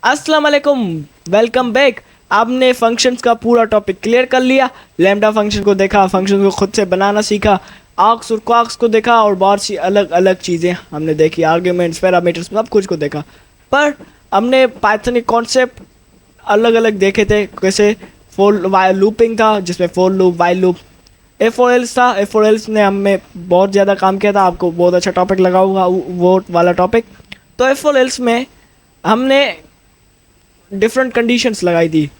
अस्सलाम वालेकुम, welcome back. आपने फंक्शंस का पूरा टॉपिक क्लियर कर लिया। लैम्डा फंक्शन को देखा, फंक्शन को खुद से बनाना सीखा, आर्क्स और क्वार्क्स को देखा और बहुत सी अलग अलग चीज़ें हमने देखी, आर्ग्यूमेंट्स, पैरामीटर्स, सब कुछ को देखा। पर हमने पाइथन के कॉन्सेप्ट अलग अलग देखे थे। कैसे फोर वाइल लूपिंग था, जिसमें फोर लूप, वाइल लूप, ए4एल्स था। ए4एल्स ने हमें बहुत ज़्यादा काम किया था, आपको बहुत अच्छा टॉपिक लगा होगा वो वाला टॉपिक। तो ए4एल्स में हमने डिफरेंट कंडीशंस लगाई थी।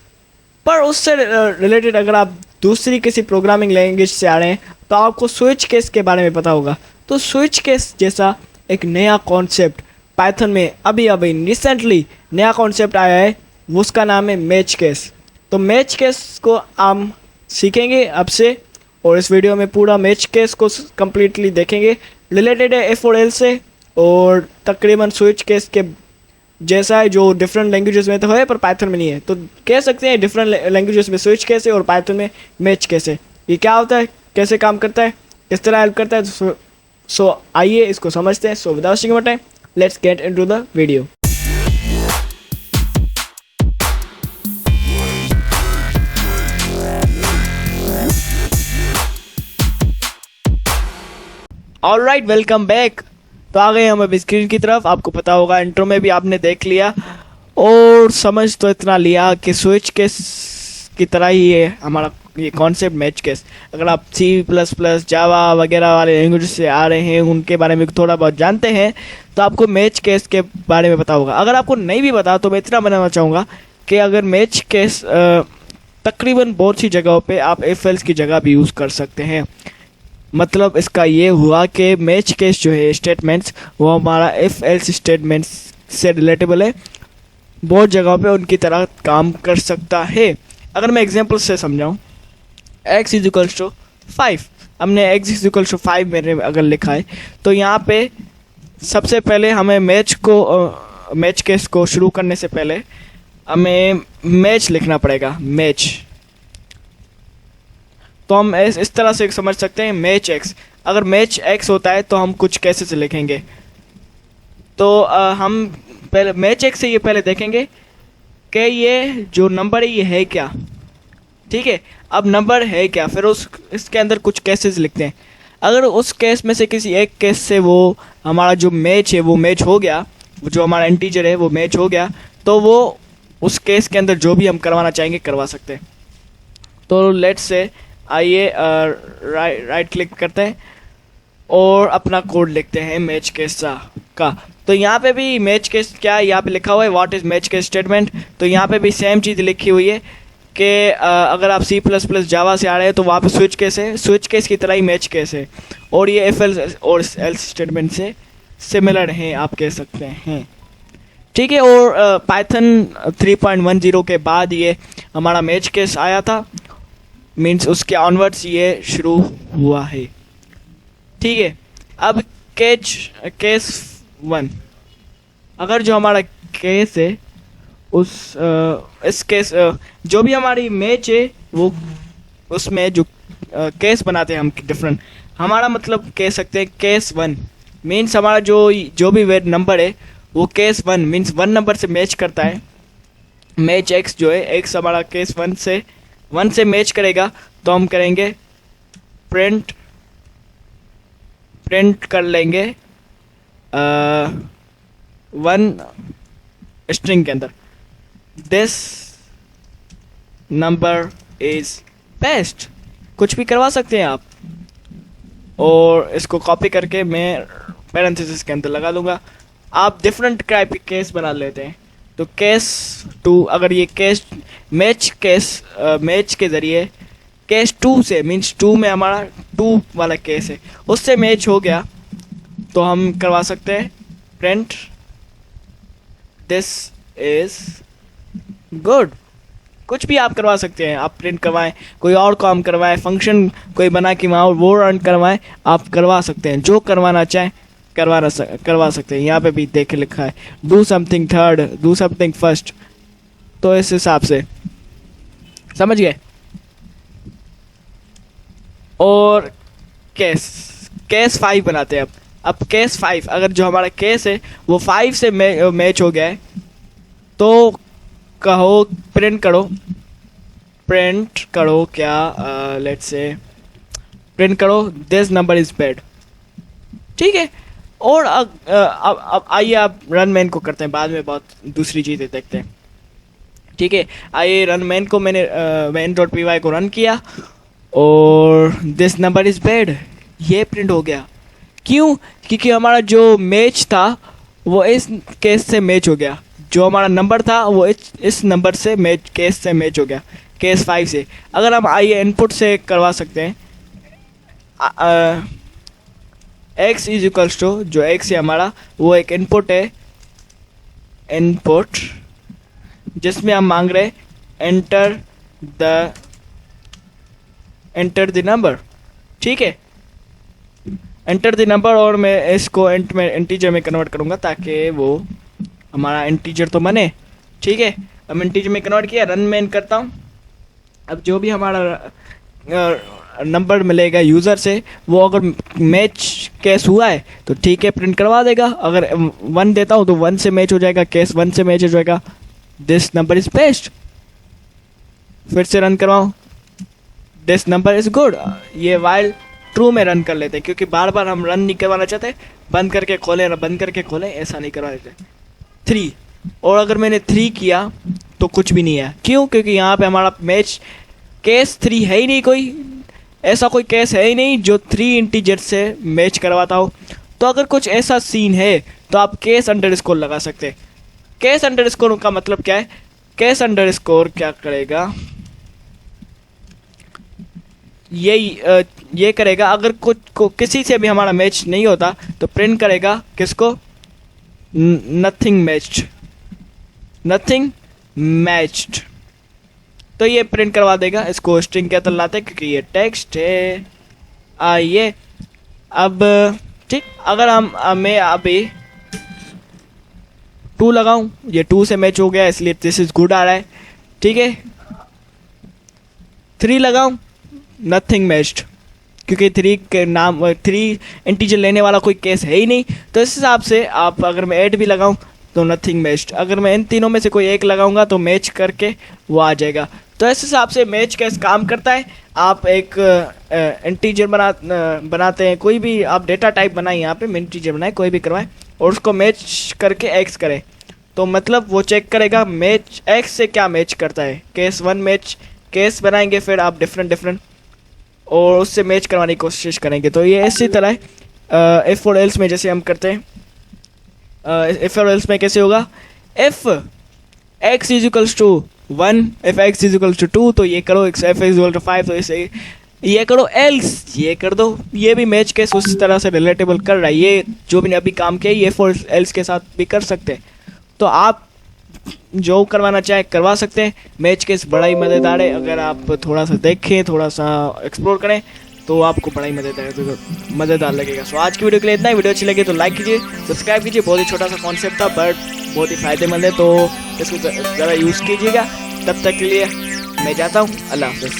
पर उससे रिलेटेड अगर आप दूसरी किसी प्रोग्रामिंग लैंग्वेज से आ रहे हैं तो आपको स्विच केस के बारे में पता होगा। तो स्विच केस जैसा एक नया कॉन्सेप्ट पाइथन में अभी अभी रिसेंटली नया कॉन्सेप्ट आया है, उसका नाम है मैच केस। तो मैच केस को हम सीखेंगे अब से, और इस वीडियो में पूरा मैच केस को कम्प्लीटली देखेंगे। रिलेटेड है ए4एल से और तकरीबन स्विच केस के जैसा है, जो डिफरेंट लैंग्वेजेस में तो है पर पाइथन में नहीं है। तो कह सकते हैं डिफरेंट लैंग्वेजेस में स्विच कैसे और पाइथन में मैच कैसे, ये क्या होता है, कैसे काम करता है, किस तरह हेल्प करता है। सो आइए इसको समझते हैं। So without wasting more time, let's get into the video. Alright, welcome back. तो आ गए हम अब स्क्रीन की तरफ। आपको पता होगा इंट्रो में भी आपने देख लिया और समझ तो इतना लिया कि स्विच केस की तरह ही है हमारा ये कॉन्सेप्ट मैच केस। अगर आप C++, जावा वगैरह वाले लैंग्वेज से आ रहे हैं, उनके बारे में थोड़ा बहुत जानते हैं, तो आपको मैच केस के बारे में पता होगा। अगर आपको नहीं भी पता तो मैं इतना बताना चाहूँगा कि अगर मैच केस तकरीबन बहुत सी जगहों पे आप इफ एल्स की जगह भी यूज़ कर सकते हैं। मतलब इसका ये हुआ कि मैच केस जो है स्टेटमेंट्स, वो हमारा इफ एल्स स्टेटमेंट्स से रिलेटेबल है, बहुत जगहों पे उनकी तरह काम कर सकता है। अगर मैं एग्जांपल से समझाऊँ, x इज टू 5, हमने x इज टू 5 मेरे अगर लिखा है, तो यहाँ पे सबसे पहले हमें मैच केस को शुरू करने से पहले हमें मैच लिखना पड़ेगा, मैच। तो हम इस तरह से समझ सकते हैं मैच एक्स। अगर मैच एक्स होता है तो हम कुछ कैसे से लिखेंगे, तो हम पहले मैच एक्स से ये पहले देखेंगे कि ये जो नंबर है ये है क्या। ठीक है, अब नंबर है क्या, फिर इसके अंदर कुछ केसेस लिखते हैं। अगर उस केस में से किसी एक केस से वो हमारा जो मैच है वो मैच हो गया, वो जो हमारा इंटीजर है वो मैच हो गया, तो वो उस केस के अंदर जो भी हम करवाना चाहेंगे करवा सकते हैं। तो लेट्स से आइए राइट क्लिक करते हैं और अपना कोड लिखते हैं मैच केस का। तो यहाँ पे भी मैच केस क्या है, यहाँ पे लिखा हुआ है what is match case statement. तो यहाँ पे भी सेम चीज़ लिखी हुई है कि अगर आप C++ जावा से आ रहे हैं तो वहाँ पे स्विच केस है, स्विच केस की तरह ही मैच केस है, और ये इफ एल्स और एल्स स्टेटमेंट से सिमिलर हैं, आप कह सकते हैं। ठीक है, और पाइथन 3.10 के बाद ये हमारा मैच केस आया था, मीन्स उसके ऑनवर्ड्स ये शुरू हुआ है। ठीक है, अब केस 1, अगर जो हमारा केस है इस केस जो भी हमारी मैच है वो उसमें जो केस बनाते हैं हम डिफरेंट, हमारा मतलब कह सकते हैं केस 1 मीन्स हमारा जो भी नंबर है वो केस 1 मीन्स 1 नंबर से मैच करता है। मैच एक्स जो है, एक्स हमारा केस 1 से मैच करेगा, तो हम करेंगे प्रिंट कर लेंगे 1 स्ट्रिंग के अंदर दिस नंबर इज बेस्ट, कुछ भी करवा सकते हैं आप। और इसको कॉपी करके मैं पैरेंथेसिस के अंदर लगा दूंगा। आप डिफरेंट टाइप के केस बना लेते हैं। तो केस 2, अगर ये केस मैच के ज़रिए केस 2 से मीन्स 2 में हमारा 2 वाला केस है उससे मैच हो गया, तो हम करवा सकते हैं प्रिंट दिस इज गुड। कुछ भी आप करवा सकते हैं, आप प्रिंट करवाएं, कोई और काम करवाएं, फंक्शन कोई बना के वहाँ वो रन करवाएं, आप करवा सकते हैं, जो करवाना चाहें करवा सकते हैं। यहाँ पे भी देख लिखा है do something third, do something first, तो इस हिसाब से समझ गए। और केस 5 बनाते हैं अब केस 5, अगर जो हमारा केस है वो 5 से मैच हो गया है, तो कहो प्रिंट करो क्या, लेट्स से प्रिंट करो दिस नंबर इज बैड, ठीक है। और अब आइए आप रन मैन को करते हैं, बाद में बहुत दूसरी चीज़ें देखते हैं, ठीक है। आइए रन मैन को मैंने main.py को रन किया और दिस नंबर इज़ बैड ये प्रिंट हो गया। क्यों? क्योंकि हमारा जो मैच था वो इस केस से मैच हो गया, जो हमारा नंबर था वो इस नंबर से केस से मैच हो गया, केस 5 से। अगर हम आइए इनपुट से करवा सकते हैं, x इज इक्वल्स टू, जो x है हमारा वो एक इनपुट है, इनपुट जिसमें हम मांग रहे एंटर द नंबर, ठीक है, एंटर द नंबर। और मैं इसको इंटीजर में कन्वर्ट करूँगा ताकि वो हमारा इंटीजर तो बने, ठीक है। अब इंटीजर में कन्वर्ट किया, रन मैन करता हूँ। अब जो भी हमारा नंबर मिलेगा यूज़र से वो अगर मैच केस हुआ है तो ठीक है प्रिंट करवा देगा, अगर 1 देता हूँ तो 1 से मैच हो जाएगा, केस 1 से मैच हो जाएगा, दिस नंबर इज बेस्ट। फिर से रन करवाऊँ, दिस नंबर इज गुड। ये वाइल ट्रू में रन कर लेते हैं क्योंकि बार बार हम रन नहीं करवाना चाहते, बंद करके खोलें ऐसा नहीं करवा देते। 3, और अगर मैंने 3 किया तो कुछ भी नहीं है। क्यों? क्योंकि यहाँ पे हमारा मैच केस 3 है ही नहीं, कोई ऐसा कोई केस है ही नहीं जो 3 इंटीजर से मैच करवाता हो। तो अगर कुछ ऐसा सीन है तो आप केस अंडरस्कोर लगा सकते हैं। केस अंडरस्कोर का मतलब क्या है? केस अंडरस्कोर क्या करेगा, ये करेगा अगर किसी से भी हमारा मैच नहीं होता तो प्रिंट करेगा किसको, नथिंग मैच्ड, तो ये प्रिंट करवा देगा। इसको स्ट्रिंग के अंदर लाते क्योंकि ये टेक्स्ट है। आइए अब ठीक, अगर मैं अभी 2 लगाऊं, ये 2 से मैच हो गया इसलिए दिस इज गुड आ रहा है, ठीक है। 3 लगाऊं, नथिंग मैच्ड, क्योंकि 3 के नाम 3 इंटीजर लेने वाला कोई केस है ही नहीं। तो इस हिसाब से आप अगर मैं 8 भी लगाऊं तो नथिंग मैच्ड, अगर मैं इन तीनों में से कोई एक लगाऊंगा तो मैच करके वो आ जाएगा। तो इस हिसाब से मैच कैसे काम करता है। आप एक इंटीजर बनाते हैं, कोई भी आप डेटा टाइप बनाएं, यहाँ पे इंटीजर बनाए कोई भी करवाएं और उसको मैच करके एक्स करें, तो मतलब वो चेक करेगा मैच एक्स से क्या मैच करता है। केस 1 मैच केस बनाएंगे, फिर आप डिफरेंट और उससे मैच करवाने की कोशिश करेंगे। तो ये इसी तरह है इफ़ और एल्स में जैसे हम करते हैं। इफ़ और एल्स में कैसे होगा, if x is equals to 1, if x is equals to 2 तो ये करो, if x is equal to 5 तो इसे ये करो, एल्स ये कर दो। ये भी मैच केस उस तरह से रिलेटेबल कर रहा है, ये जो भी अभी काम किया ये फॉर एल्स के साथ भी कर सकते हैं। तो आप जो करवाना चाहे करवा सकते हैं। मैच केस बड़ा ही मज़ेदार है, अगर आप थोड़ा सा देखें, थोड़ा सा एक्सप्लोर करें तो आपको बड़ा ही मज़ेदार लगेगा। सो आज की वीडियो के लिए इतना ही। वीडियो अच्छी लगे तो लाइक कीजिए, सब्सक्राइब कीजिए। बहुत ही छोटा सा कॉन्सेप्ट था बट बहुत ही फ़ायदेमंद है, तो इसको ज़रा यूज़ कीजिएगा। तब तक के लिए मैं जाता हूँ, अल्लाह हाफ़िज़।